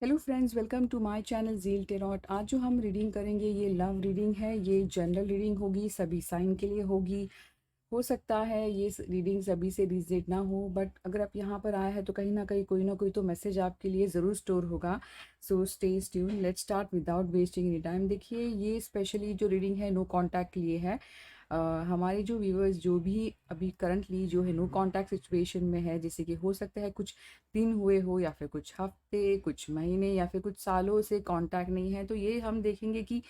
Hello friends, welcome to my channel Zeal Tarot. आज जो हम रीडिंग करेंगे ये लव रीडिंग है। ये जनरल रीडिंग होगी, सभी साइन के लिए होगी। हो सकता है ये रीडिंग सभी से रिलेट ना हो, बट अगर आप यहाँ पर आए हैं तो कहीं ना कोई तो मैसेज आपके लिए ज़रूर स्टोर होगा। So stay tune, let's start without wasting any time. देखिए, ये स्पेशली जो रीडिंग है नो कांटेक्ट के लिए है। हमारे जो व्यूअर्स जो भी अभी करंटली जो है नो कांटेक्ट सिचुएशन में है, जैसे कि हो सकता है कुछ दिन हुए हो या फिर कुछ हफ्ते, कुछ महीने या फिर कुछ सालों से कांटेक्ट नहीं है, तो ये हम देखेंगे कि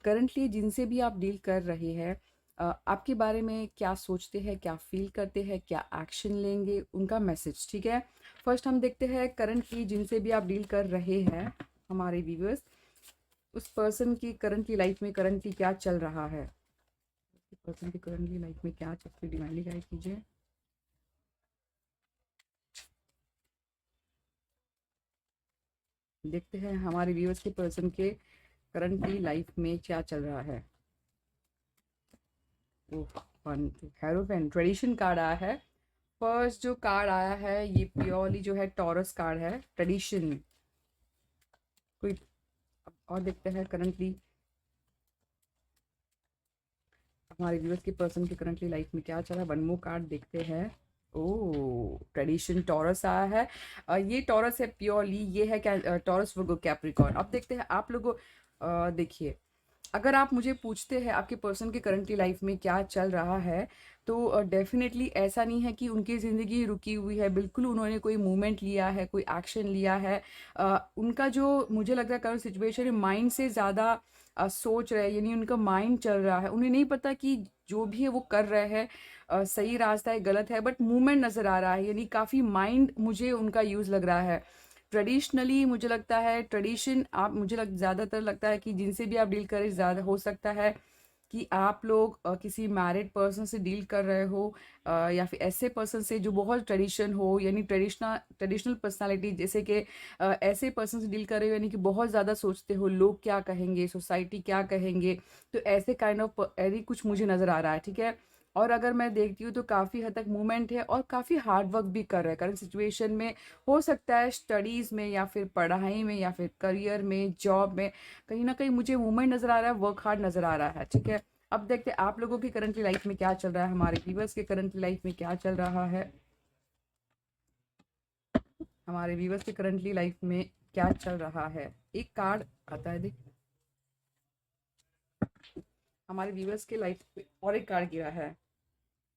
करंटली जिनसे भी आप डील कर रहे हैं आपके बारे में क्या सोचते हैं, क्या फील करते हैं, क्या एक्शन लेंगे, उनका मैसेज। ठीक है, फर्स्ट हम देखते हैं करंटली जिनसे भी आप डील कर रहे हैं हमारे व्यूअर्स, उस पर्सन की करंटली लाइफ में करंटली क्या चल रहा है। पर्सन की करंटली लाइफ में क्या चल रही है, डिवाइनली गाइड कीजिए। देखते हैं हमारे व्यूअर्स के पर्सन के करंटली लाइफ में क्या चल रहा है। हेरोफेन ट्रेडिशन कार्ड आया है। फर्स्ट जो कार्ड आया है ये प्योरली जो है टॉरस कार्ड है, ट्रेडिशन। कोई और देखते हैं करंटली हमारे व्यूअर्स के पर्सन के करंटली लाइफ में क्या चल रहा है। वन मोर कार्ड देखते हैं। ओ, ट्रेडिशन टॉरस आया है। ये टॉरस है प्योरली, ये है क्या टॉरस वर्गो कैप्रिकॉर्न। अब देखते हैं आप लोगों। देखिए, अगर आप मुझे पूछते हैं आपके पर्सन के करंटली लाइफ में क्या चल रहा है, तो डेफिनेटली ऐसा नहीं है कि उनकी ज़िंदगी रुकी हुई है। बिल्कुल उन्होंने कोई मूवमेंट लिया है, कोई एक्शन लिया है। उनका जो मुझे लग रहा है करंट सिचुएशन है, माइंड से ज़्यादा सोच रहे हैं, यानी उनका माइंड चल रहा है। उन्हें नहीं पता कि जो भी है वो कर रहे हैं सही रास्ता है गलत है, बट मूवमेंट नज़र आ रहा है, यानी काफ़ी माइंड मुझे उनका यूज़ लग रहा है। ट्रेडिशनली मुझे लगता है ट्रेडिशन आप ज़्यादातर लगता है कि जिनसे भी आप डील करें, ज़्यादा हो सकता है कि आप लोग किसी मैरिड पर्सन से डील कर रहे हो, या फिर ऐसे पर्सन से जो बहुत ट्रेडिशन हो, यानी ट्रेडिशनल पर्सनालिटी, जैसे कि ऐसे पर्सन से डील कर रहे हो यानी कि बहुत ज़्यादा सोचते हो लोग क्या कहेंगे, सोसाइटी क्या कहेंगे। तो ऐसे काइंड ऑफ ऐसी कुछ मुझे नज़र आ रहा है। ठीक है, और अगर मैं देखती हूँ तो काफ़ी हद तक मूवमेंट है और काफ़ी हार्ड वर्क भी कर रहे हैं करंट सिचुएशन में। हो सकता है स्टडीज़ में या फिर पढ़ाई में या फिर करियर में, जॉब में, कहीं ना कहीं मुझे मूवमेंट नज़र आ रहा है, वर्क हार्ड नज़र आ रहा है। ठीक है, अब देखते हैं आप लोगों की करंटली लाइफ में क्या चल रहा है, हमारे व्यूवर्स के करंटली लाइफ में क्या चल रहा है। हमारे व्यूवर्स के करंटली लाइफ में क्या चल रहा है। एक कार्ड आता है, देख, हमारे व्यूवर्स के लाइफ में और एक कार्ड गिरा है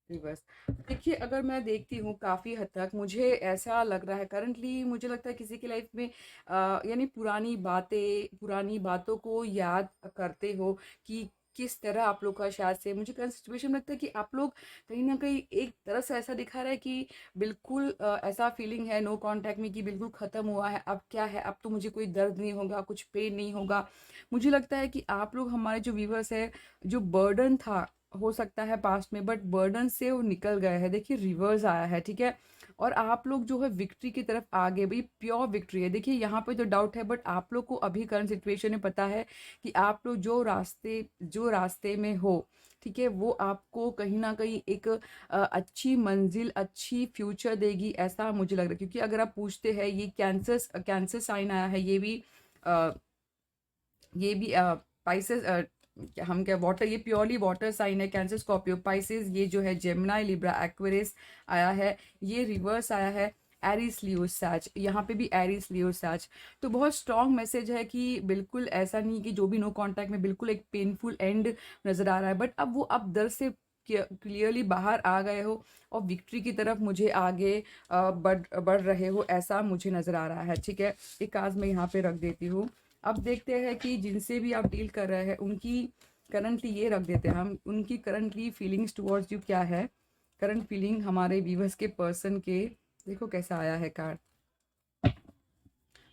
रिवर्स। देखिए, अगर मैं देखती हूँ काफ़ी हद तक मुझे ऐसा लग रहा है करंटली, मुझे लगता है किसी की लाइफ में यानी पुरानी बातों को याद करते हो कि किस तरह आप लोग का शायद से, मुझे करंट सिचुएशन में लगता है कि आप लोग कहीं ना कहीं एक तरह से ऐसा दिखा रहा है कि बिल्कुल ऐसा फीलिंग है नो कांटेक्ट में कि बिल्कुल ख़त्म हुआ है, अब क्या है, अब तो मुझे कोई दर्द नहीं होगा, कुछ पेन नहीं होगा। मुझे लगता है कि आप लोग हमारे जो व्यूवर्स है, जो बर्डन था हो सकता है पास्ट में, बट बर्डन से वो निकल गए हैं। देखिए, रिवर्स आया है। ठीक है, और आप लोग जो है विक्ट्री की तरफ आगे, भाई प्योर विक्ट्री है। देखिए, यहाँ पे तो डाउट है, बट आप लोग को अभी करंट सिचुएशन में पता है कि आप लोग जो रास्ते में हो, ठीक है, वो आपको कहीं ना कहीं एक अच्छी मंजिल, अच्छी फ्यूचर देगी, ऐसा मुझे लग रहा है। क्योंकि अगर आप पूछते हैं, ये कैंसर साइन आया है, ये भी पाइसेस, हम क्या वाटर, ये प्योरली वाटर साइन है। कैंसर, स्कॉर्पियो, पाइसेस, ये जो है जेमिनाई, लिब्रा, एक्वेरियस आया है। ये रिवर्स आया है एरिस, लियो, सैज। यहाँ पे भी एरिस, लियो, सैज। तो बहुत स्ट्रॉन्ग मैसेज है कि बिल्कुल ऐसा नहीं कि जो भी नो कांटेक्ट में बिल्कुल एक पेनफुल एंड नज़र आ रहा है, बट अब वो आप दर से क्लियरली बाहर आ गए हो और विक्ट्री की तरफ मुझे आगे बढ़ रहे हो, ऐसा मुझे नज़र आ रहा है। ठीक है, एक आज मैं यहाँ पे रख देती हूँ। अब देखते हैं कि जिनसे भी आप डील कर रहे हैं उनकी करंटली, ये रख देते हैं हम, उनकी करंटली फीलिंग्स टुवर्ड्स यू क्या है। करंट फीलिंग हमारे व्यूवर्स के पर्सन के, देखो कैसा आया है कार्ड।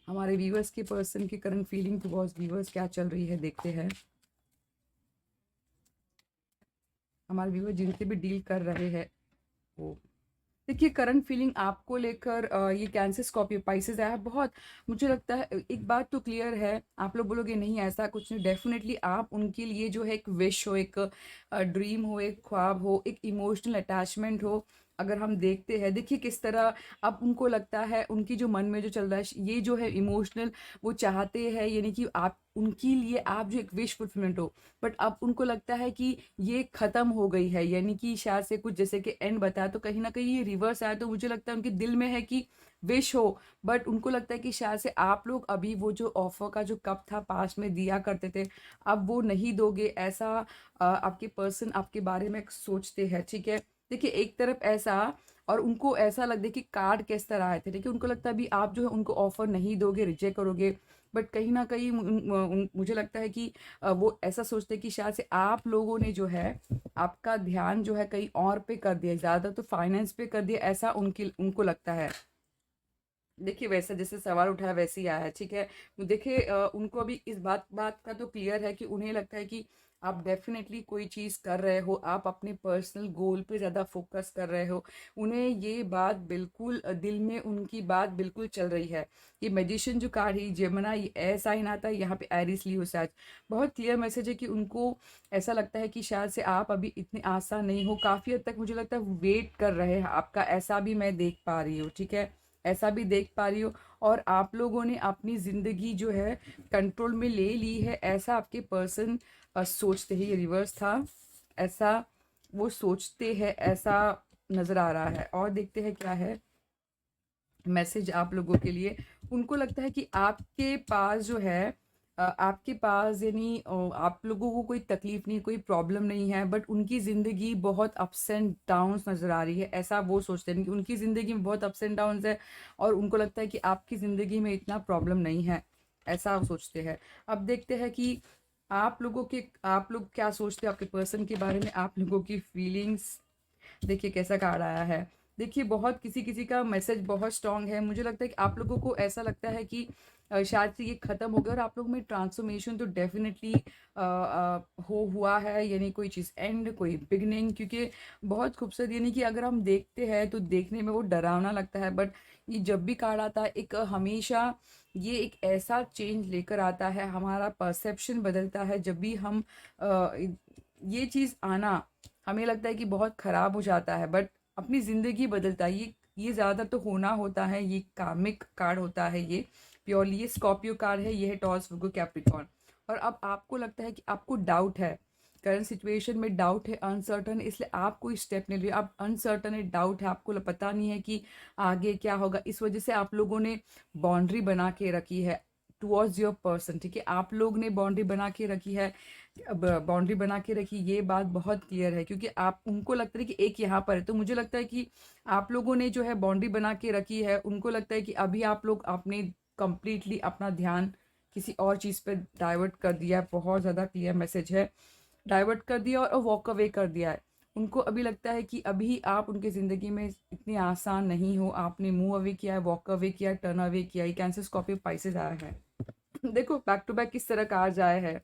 हमारे व्यूवर्स के पर्सन की करंट फीलिंग टुवर्ड्स व्यूवर्स क्या चल रही है, देखते हैं। हमारे व्यूवर जिनसे भी डील कर रहे हैं वो, देखिए करंट फीलिंग आपको लेकर ये कैंसर, स्कॉर्पियो, पाइसेस आया है बहुत। मुझे लगता है एक बात तो क्लियर है, आप लोग बोलोगे नहीं ऐसा कुछ नहीं, डेफिनेटली आप उनके लिए जो है एक विश हो, एक ड्रीम हो, एक ख्वाब हो, एक इमोशनल अटैचमेंट हो, अगर हम देखते हैं, देखिए किस तरह अब उनको लगता है, उनकी जो मन में जो चल रहा है ये जो है इमोशनल, वो चाहते हैं यानी कि आप उनके लिए आप जो एक विश फुलफिलमेंट हो, बट अब उनको लगता है कि ये खत्म हो गई है, यानी कि शायद से कुछ जैसे कि एंड बताया तो कहीं ना कहीं ये रिवर्स आया, तो मुझे लगता है उनके दिल में है कि विश हो, बट उनको लगता है कि शायद से आप लोग अभी वो जो ऑफर का जो कप था पास में दिया करते थे, अब वो नहीं दोगे, ऐसा आपके पर्सन आपके बारे में सोचते हैं, ठीक है। देखिए एक तरफ ऐसा, और उनको ऐसा लग देखिए कार्ड किस तरह आए थे, देखिए उनको लगता है अभी आप जो है उनको ऑफर नहीं दोगे, रिजेक्ट करोगे, बट कहीं ना कहीं मुझे लगता है कि वो ऐसा सोचते हैं कि शायद से आप लोगों ने जो है आपका ध्यान जो है कहीं और पे कर दिया, ज़्यादा तो फाइनेंस पे कर दिया, ऐसा उनकी उनको लगता है। देखिए वैसा जैसे सवाल उठाया वैसे ही आया है, ठीक है। तो देखिए उनको अभी इस बात बात का तो क्लियर है कि उन्हें लगता है कि आप डेफिनेटली कोई चीज़ कर रहे हो, आप अपने पर्सनल गोल पे ज़्यादा फोकस कर रहे हो, उन्हें ये बात बिल्कुल दिल में उनकी बात बिल्कुल चल रही है। ये मैजिशियन जो कार्ड है जेमिनी, ये ए साइन आता है, यहाँ पे एरिस लियो सच, बहुत क्लियर मैसेज है कि उनको ऐसा लगता है कि शायद से आप अभी इतने आसान नहीं हो, काफ़ी हद तक मुझे लगता है वेट कर रहे हैं आपका, ऐसा भी मैं देख पा रही हूँ, ठीक है, ऐसा भी देख पा रही हूँ। और आप लोगों ने अपनी ज़िंदगी जो है कंट्रोल में ले ली है, ऐसा आपके पर्सन सोचते हैं, ये रिवर्स था, ऐसा वो सोचते हैं, ऐसा नज़र आ रहा है। और देखते हैं क्या है मैसेज आप लोगों के लिए। उनको लगता है कि आपके पास जो है आपके पास यानी आप लोगों को कोई तकलीफ नहीं, कोई प्रॉब्लम नहीं है, बट उनकी ज़िंदगी बहुत अप्स एंड डाउन्स नज़र आ रही है, ऐसा वो सोचते हैं कि उनकी ज़िंदगी में बहुत अप्स एंड डाउन्स है, और उनको लगता है कि आपकी ज़िंदगी में इतना प्रॉब्लम नहीं है, ऐसा वो सोचते हैं। अब देखते हैं कि आप लोग क्या सोचते हैं आपके पर्सन के बारे में, आप लोगों की फीलिंग्स। देखिए कैसा कार्ड आया है। देखिए बहुत किसी किसी का मैसेज बहुत स्ट्रांग है, मुझे लगता है कि आप लोगों को ऐसा लगता है कि शायद से ये ख़त्म हो गया, और आप लोगों में ट्रांसफॉर्मेशन तो डेफिनेटली हो हुआ है, यानी कोई चीज़ एंड कोई बिगनिंग, क्योंकि बहुत खूबसूरत, यानी कि अगर हम देखते हैं तो देखने में वो डरावना लगता है, बट ये जब भी कार्ड आता है एक हमेशा ये एक ऐसा चेंज लेकर आता है, हमारा परसेप्शन बदलता है, जब भी हम अ, ये चीज़ आना हमें लगता है कि बहुत ख़राब हो जाता है, बट अपनी ज़िंदगी बदलता है, ये ज़्यादा तो होना होता है, ये कार्मिक कार्ड होता है, ये प्योरली ये स्कॉर्पियो कार्ड है, ये है टॉरस वर्गो कैप्रिकॉर्न। और अब आपको लगता है कि आपको डाउट है, करंट सिचुएशन में डाउट है, अनसर्टन, इसलिए आप कोई स्टेप नहीं ले रहे, आप अनसर्टन है, डाउट है, आपको पता नहीं है कि आगे क्या होगा, इस वजह से आप लोगों ने बाउंड्री बना के रखी है टुवर्ड्स योर पर्सन, ठीक है, आप लोग ने बाउंड्री बना के रखी है। अब बाउंड्री बना के रखी, ये बात बहुत क्लियर है, क्योंकि आप उनको लगता है कि एक यहाँ पर है, तो मुझे लगता है कि आप लोगों ने जो है बाउंड्री बना के रखी है, उनको लगता है कि अभी आप लोग आपने कंप्लीटली अपना ध्यान किसी और चीज़ पे डाइवर्ट कर दिया है, बहुत ज़्यादा क्लियर मैसेज है, डाइवर्ट कर दिया और वॉक अवे कर दिया है। उनको अभी लगता है कि अभी आप उनकी ज़िंदगी में इतनी आसान नहीं हो, आपने मूव अवे किया है, वॉक अवे किया है, टर्न अवे किया है, कैंसर स्कॉर्पियो पाइसेस आया है। देखो बैक टू बैक किस तरह कार्ड्स आए हैं।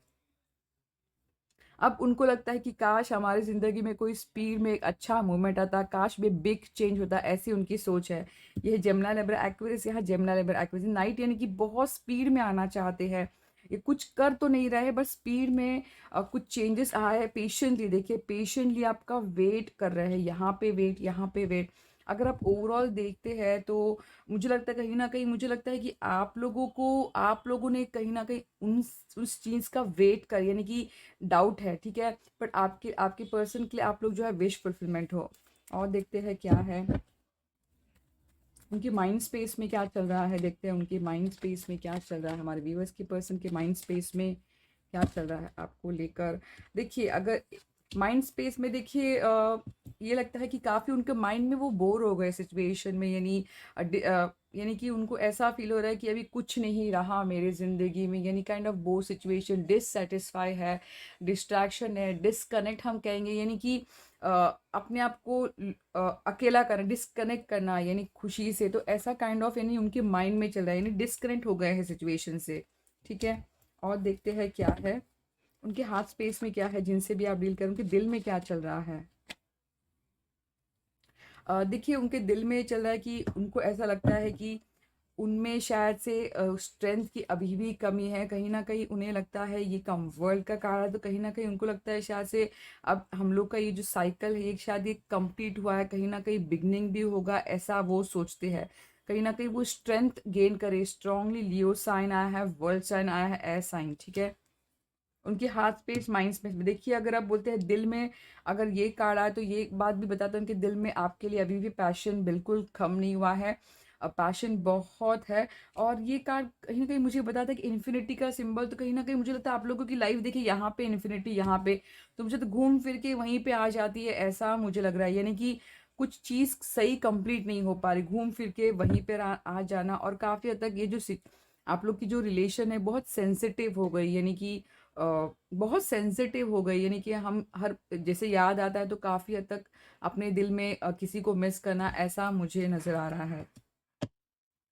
अब उनको लगता है कि काश हमारी ज़िंदगी में कोई स्पीड में एक अच्छा मूवमेंट आता, काश में बिग चेंज होता, ऐसी उनकी सोच है। ये जेमिनी लिब्रा एक्वेरियस, यहाँ जेमिनी लिब्रा एक्वेरियस नाइट, यानी कि बहुत स्पीड में आना चाहते हैं, ये कुछ कर तो नहीं रहे बस स्पीड में कुछ चेंजेस आए, पेशेंटली देखिए, पेशेंटली आपका वेट कर रहे हैं, यहाँ पे वेट, यहाँ पे वेट। अगर आप ओवरऑल देखते हैं तो मुझे लगता है कहीं न कहीं, मुझे लगता है कि आप लोगों ने कहीं न कहीं उस चीज़ का वेट कर, यानी कि डाउट है, ठीक है? बट आपके आपके पर्सन के लिए आप लोग जो है विश फुलफिलमेंट हो। और देखते हैं क्या है, उनके माइंड स्पेस में क्या चल रहा है, देखते हैं उनके माइंड स्पेस में क्या चल रहा है, हमारे व्यूअर्स के पर्सन के माइंड स्पेस में क्या चल रहा है आपको लेकर। देखिए अगर माइंड स्पेस में देखिए ये लगता है कि काफ़ी उनके माइंड में वो बोर हो गए सिचुएशन में, यानी कि उनको ऐसा फील हो रहा है कि अभी कुछ नहीं रहा मेरी ज़िंदगी में, यानी kind of bore situation, dissatisfy है, डिस्ट्रैक्शन है, डिसकनेक्ट हम कहेंगे, यानी कि अ, अपने आप को अकेला करना, डिसकनेक्ट करना, यानी खुशी से, तो ऐसा काइंड ऑफ यानी उनके माइंड में चल रहा है, यानी डिसकनेक्ट हो गए हैं सिचुएशन से, ठीक है। और देखते हैं क्या है उनके हाथ स्पेस में, क्या है जिनसे भी आप डील करें, उनके दिल में क्या चल रहा है। देखिए उनके दिल में चल रहा है कि उनको ऐसा लगता है कि उनमें शायद से स्ट्रेंथ की अभी भी कमी है, कहीं ना कहीं उन्हें लगता है ये कम वर्ल्ड का कार्ड है, तो कहीं ना कहीं उनको लगता है शायद से अब हम लोग का ये जो साइकिल है ये शायद ये कंप्लीट हुआ है, कहीं ना कहीं बिगनिंग भी होगा, ऐसा वो सोचते हैं। कहीं ना कहीं वो स्ट्रेंथ गेन करे। स्ट्रांगली लियो साइन आया है, वर्ल्ड साइन आया है, ए साइन, ठीक है। उनके हाथ पे माइंड में देखिए, अगर आप बोलते हैं दिल में, अगर ये कार्ड आया तो ये एक बात भी बताता हूँ कि दिल में आपके लिए अभी भी पैशन बिल्कुल कम नहीं हुआ है, पैशन बहुत है। और ये कार्ड कहीं ना कहीं मुझे बताता है कि इन्फिनिटी का सिंबल, तो कहीं ना कहीं मुझे लगता है आप लोगों की लाइफ देखिए यहाँ पे इन्फिनिटी, यहाँ पे तो मुझे तो घूम फिर के वहीं पे आ जाती है, ऐसा मुझे लग रहा है। यानी कि कुछ चीज़ सही कंप्लीट नहीं हो पा रही, घूम फिर के वहीं पर आ जाना। और काफ़ी हद तक ये जो आप लोग की जो रिलेशन है बहुत सेंसिटिव हो गई, यानी कि बहुत सेंसिटिव हो गई, यानी कि हम हर जैसे याद आता है तो काफ़ी हद तक अपने दिल में किसी को मिस करना, ऐसा मुझे नज़र आ रहा है।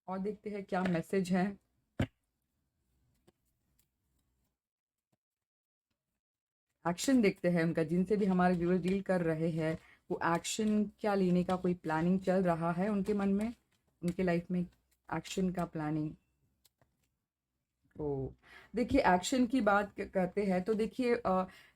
और देखते हैं क्या मैसेज है। एक्शन देखते हैं उनका, जिनसे भी हमारे व्यूअर डील कर रहे हैं वो एक्शन क्या लेने का कोई प्लानिंग चल रहा है उनके मन में, उनके लाइफ में एक्शन का प्लानिंग। ओ, देखिए एक्शन की बात करते हैं तो देखिए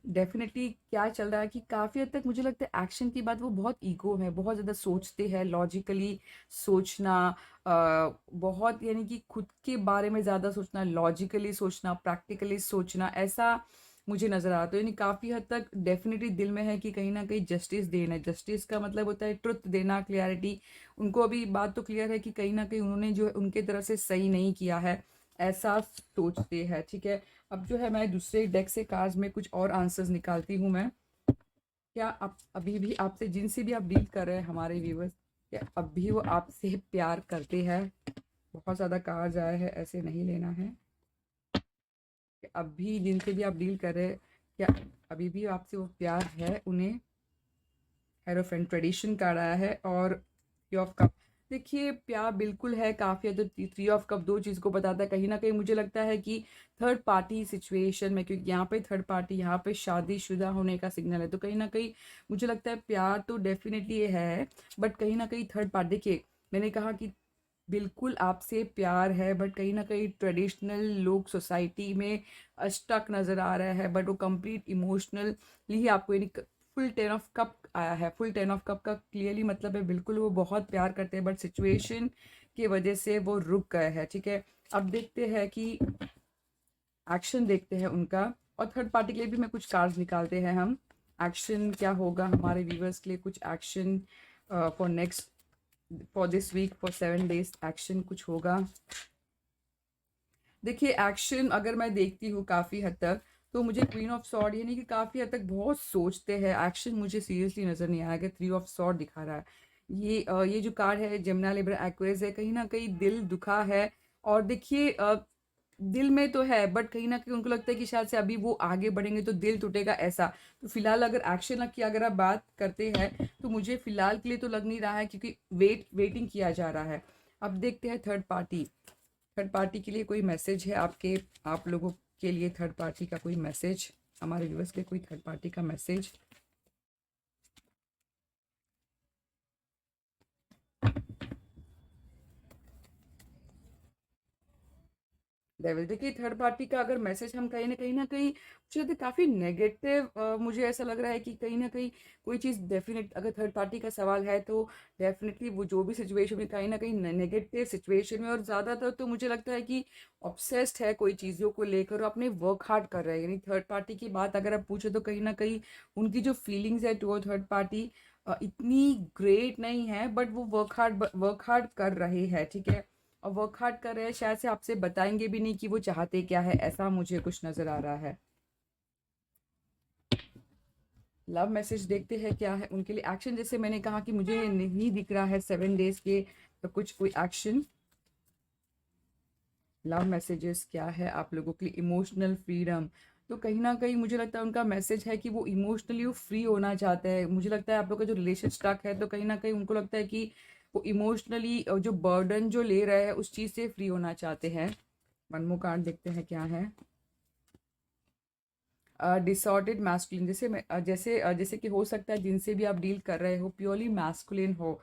डेफिनेटली क्या चल रहा है कि काफ़ी हद तक मुझे लगता है एक्शन की बात, वो बहुत ईगो है, बहुत ज़्यादा सोचते हैं, लॉजिकली सोचना, बहुत यानी कि खुद के बारे में ज़्यादा सोचना, लॉजिकली सोचना, प्रैक्टिकली सोचना, ऐसा मुझे नज़र आता है। तो यानी काफ़ी हद तक डेफिनेटली दिल में है कि कहीं ना कहीं जस्टिस देना है। जस्टिस का मतलब होता है ट्रुथ देना, क्लियरिटी। उनको अभी बात तो क्लियर है कि कहीं ना कहीं उन्होंने जो है उनके तरफ से सही नहीं किया है, ऐसा सोचते हैं, ठीक है। अब जो है मैं दूसरे डेक से कार्ड्स में कुछ और आंसर्स निकालती हूँ मैं। क्या आप अभी भी आपसे, जिनसे भी आप डील कर रहे हैं हमारे व्यूवर्स, क्या अब भी वो आपसे प्यार करते हैं? बहुत ज़्यादा कार्ड्स आए हैं, ऐसे नहीं लेना है। कि अब भी जिनसे भी आप डील कर रहे हैं, क्या अभी भी आपसे वो प्यार है उन्हें? हेरोफेंट ट्रेडिशन कार्ड आया है और थ्री ऑफ कप। देखिए प्यार बिल्कुल है, काफ़ी हद तक थ्री ऑफ कप दो चीज़ को बताता है। कहीं ना कहीं मुझे लगता है कि थर्ड पार्टी सिचुएशन में, क्योंकि यहाँ पे थर्ड पार्टी, यहाँ पे शादीशुदा होने का सिग्नल है, तो कहीं ना कहीं मुझे लगता है प्यार तो डेफिनेटली ये है, बट कहीं ना कहीं थर्ड पार्टी, देखिए मैंने कहा कि बिल्कुल आपसे प्यार है, बट कहीं ना कहीं ट्रेडिशनल लोग सोसाइटी में स्टक नज़र आ रहा है, बट वो कंप्लीट इमोशनली आपको, यानी फुल टेन ऑफ कप आया है। फुल टेन ऑफ कप का क्लियरली मतलब है बिल्कुल वो बहुत प्यार करते हैं, बट सिचुएशन की वजह से वो रुक गए हैं, ठीक है। अब देखते हैं कि एक्शन देखते हैं उनका, और थर्ड पार्टी के लिए भी मैं कुछ कार्ड्स निकालते हैं हम। एक्शन क्या होगा हमारे व्यूवर्स के लिए, कुछ action for next, for this week, for 7 days action कुछ होगा। देखिए एक्शन अगर मैं देखती हूँ काफ़ी हद तक, तो मुझे क्वीन ऑफ सॉर्ड, यानी कि काफ़ी हद तक बहुत सोचते हैं। एक्शन मुझे सीरियसली नज़र नहीं आया कि थ्री ऑफ सॉर्ड दिखा रहा है। ये जो कार्ड है जमुना लिब्रा एक्वेरियस है, कहीं ना कहीं दिल दुखा है। और देखिए दिल में तो है, बट कहीं ना कहीं उनको लगता है कि शायद से अभी वो आगे बढ़ेंगे तो दिल टूटेगा, ऐसा। तो फिलहाल अगर एक्शन की अगर आप बात करते हैं तो मुझे फिलहाल के लिए तो लग नहीं रहा है, क्योंकि वेटिंग किया जा रहा है। अब देखते हैं थर्ड पार्टी, थर्ड पार्टी के लिए कोई मैसेज है आपके, आप लोगों के लिए थर्ड पार्टी का कोई मैसेज, हमारे व्यूअर्स के लिए कोई थर्ड पार्टी का मैसेज। डेविल, देखिए थर्ड पार्टी का अगर मैसेज हम कहीं ना कहीं मुझे लगता है काफ़ी नेगेटिव, मुझे ऐसा लग रहा है कि कहीं ना कहीं कोई चीज़ डेफिनेट, अगर थर्ड पार्टी का सवाल है तो डेफिनेटली वो जो भी सिचुएशन में कहीं ना कहीं नेगेटिव सिचुएशन में, और ज़्यादातर तो मुझे लगता है कि ऑब्सेस्ड है कोई चीज़ों को लेकर, और अपने वर्क हार्ड कर रहे हैं। यानी थर्ड पार्टी की बात अगर आप पूछे तो कहीं ना कहीं उनकी जो फीलिंग्स है टुवर्ड थर्ड पार्टी इतनी ग्रेट नहीं है, बट वो वर्क हार्ड कर रहे हैं, ठीक है। और वर्क हार्ड कर रहे हैं, शायद से आपसे बताएंगे भी नहीं कि वो चाहते क्या है, ऐसा मुझे कुछ नज़र आ रहा है। लव मैसेज देखते हैं क्या है उनके लिए एक्शन। जैसे मैंने कहा कि मुझे नहीं दिख रहा है 7 days के, तो कुछ कोई एक्शन, लव मैसेजेस क्या है आप लोगों के लिए। इमोशनल फ्रीडम, तो कहीं ना कहीं मुझे लगता है उनका मैसेज है कि वो इमोशनली वो फ्री होना चाहते हैं। मुझे लगता है आप लोग का जो रिलेशन स्टक है, तो कहीं ना कहीं उनको लगता है कि वो इमोशनली जो बर्डन जो ले रहे हैं उस चीज़ से फ्री होना चाहते हैं। वन मोर कार्ड देखते हैं क्या है। डिसऑर्डेड मैस्कुलिन, जैसे जैसे कि हो सकता है जिनसे भी आप डील कर रहे हो प्योरली मैस्कुलिन हो,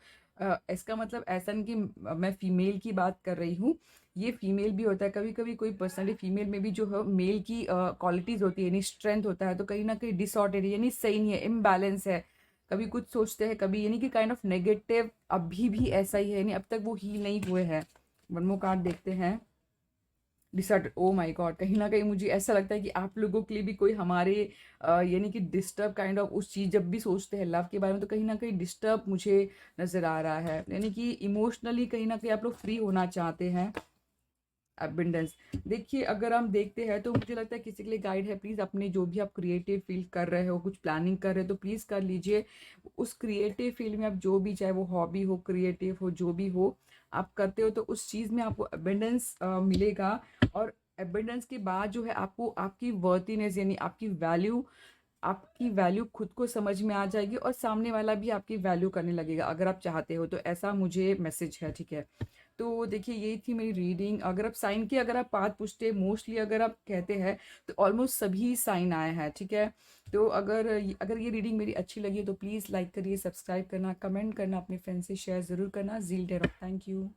इसका मतलब ऐसा नहीं कि मैं फीमेल की बात कर रही हूँ, ये फीमेल भी होता है। कभी कभी कोई पर्सनली फीमेल में भी जो है मेल की क्वालिटीज़ होती है, यानी स्ट्रेंथ होता है, तो कहीं ना कहीं डिसऑर्डर है, यानी सही नहीं है, इम्बैलेंस है। कभी कुछ सोचते हैं, कभी यानी कि काइंड ऑफ नेगेटिव अभी भी ऐसा ही है, यानी अब तक वो हील नहीं हुए हैं। वन मोर कार्ड देखते हैं। डिसऑर्डर, ओ माय गॉड, कहीं ना कहीं मुझे ऐसा लगता है कि आप लोगों के लिए भी कोई हमारे यानी कि डिस्टर्ब काइंड ऑफ उस चीज़, जब भी सोचते हैं लव के बारे में तो कहीं ना कहीं डिस्टर्ब मुझे नज़र आ रहा है, यानी कि इमोशनली कहीं ना कहीं आप लोग फ्री होना चाहते हैं। अबंडेंस, देखिए अगर हम देखते हैं तो मुझे लगता है किसी के लिए गाइड है, प्लीज़ अपने जो भी आप क्रिएटिव फील्ड कर रहे हो, कुछ प्लानिंग कर रहे हो तो प्लीज़ कर लीजिए। उस क्रिएटिव फील्ड में आप जो भी, चाहे वो हॉबी हो, क्रिएटिव हो, जो भी हो आप करते हो, तो उस चीज़ में आपको अबंडेंस मिलेगा। और अबंडेंस के बाद जो है आपको आपकी वर्थिनेस यानी आपकी वैल्यू खुद को समझ में आ जाएगी, और सामने वाला भी आपकी वैल्यू करने लगेगा अगर आप चाहते हो तो, ऐसा मुझे मैसेज है, ठीक है। तो देखिए यही थी मेरी रीडिंग। अगर आप साइन की, अगर आप बात पूछते हैं, मोस्टली अगर आप कहते हैं तो ऑलमोस्ट सभी साइन आए हैं, ठीक है। तो अगर ये रीडिंग मेरी अच्छी लगी तो प्लीज़ लाइक करिए, सब्सक्राइब करना, कमेंट करना, अपने फ्रेंड से शेयर ज़रूर करना। Zeal Tarot, thank you.